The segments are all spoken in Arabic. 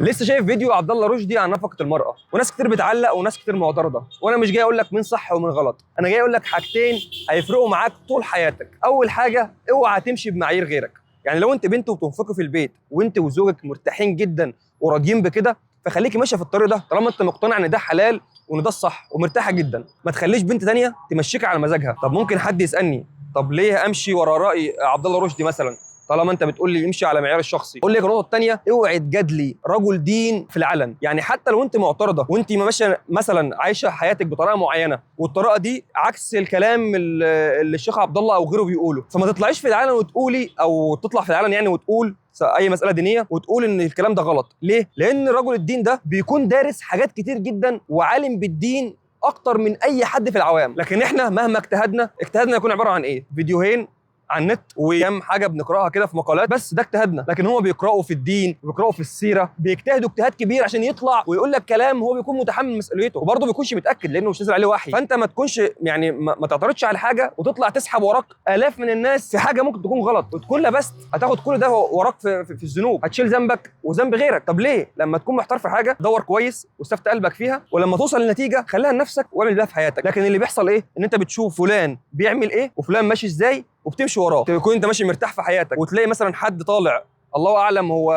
لسه شايف فيديو عبد الله رشدي عن نفقه المراه، وناس كتير بتعلق وناس كتير معترضه، وانا مش جاي اقول لك مين صح ومين غلط، انا جاي اقول لك حاجتين هيفرقوا معاك طول حياتك. اول حاجه، اوعى تمشي بمعايير غيرك. يعني لو انت بنت وبتنفقي في البيت وانت وزوجك مرتاحين جدا وراضيين بكده، فخليكي ماشيه في الطريق ده طالما انت مقتنع ان ده حلال وان ده الصح ومرتاحه جدا. ما تخليش بنت تانية تمشيك على مزاجها. طب ممكن حد يسالني، طب ليه امشي ورا راي عبد الله رشدي مثلا طالما انت بتقول لي امشي على معيار الشخصي؟ اقول لك النقطه الثانيه، اوعي تجادلي رجل دين في العلن. يعني حتى لو انت معترضه وانت ماشيه مثلا عايشه حياتك بطريقه معينه والطريقه دي عكس الكلام اللي الشيخ عبد الله او غيره بيقوله، فما تطلعيش في العلن وتقولي، او تطلع في العلن يعني وتقول اي مساله دينيه وتقول ان الكلام ده غلط. ليه؟ لان رجل الدين ده بيكون دارس حاجات كتير جدا وعالم بالدين اكتر من اي حد في العوام. لكن احنا مهما اجتهدنا يكون عباره عن ايه؟ فيديوهين على النت وكم حاجه بنقراها كده في مقالات، بس ده اجتهادنا. لكن هم بيقراوا في الدين وبيقراوا في السيره، بيجتهدوا اجتهاد كبير عشان يطلع ويقول لك كلام هو بيكون متحمل مسؤوليته، وبرضه ما بيكونش متاكد لانه مش نازل عليه وحي. فانت ما تكونش يعني ما تعترضش على حاجه وتطلع تسحب وراك الاف من الناس في حاجه ممكن تكون غلط، وتكون لبست هتاخد كل ده وراك في الذنوب، هتشيل ذنبك وذنب غيرك. طب ليه؟ لما تكون محتار في حاجه دور كويس واستفت قلبك فيها، ولما توصل لنتيجه خليها لنفسك واعمل بيها في حياتك. لكن اللي بيحصل ايه؟ ان انت بتشوف فلان بيعمل ايه وفلان ماشي ازاي وبتمشي وراه، تكون انت ماشي مرتاح في حياتك، وتلاقي مثلا حد طالع الله اعلم هو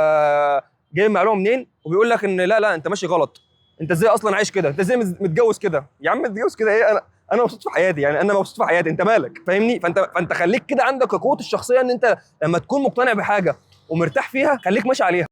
جايب المعلومه منين وبيقول لك ان لا انت ماشي غلط، انت ازاي اصلا عايش كده، انت ازاي متجوز كده. يا عم متجوز كده ايه؟ انا مبسوط في حياتي، يعني انا مبسوط في حياتي، انت مالك؟ فاهمني؟ فانت خليك كده عندك قوه الشخصيه ان انت لما تكون مقتنع بحاجه ومرتاح فيها خليك ماشي عليها.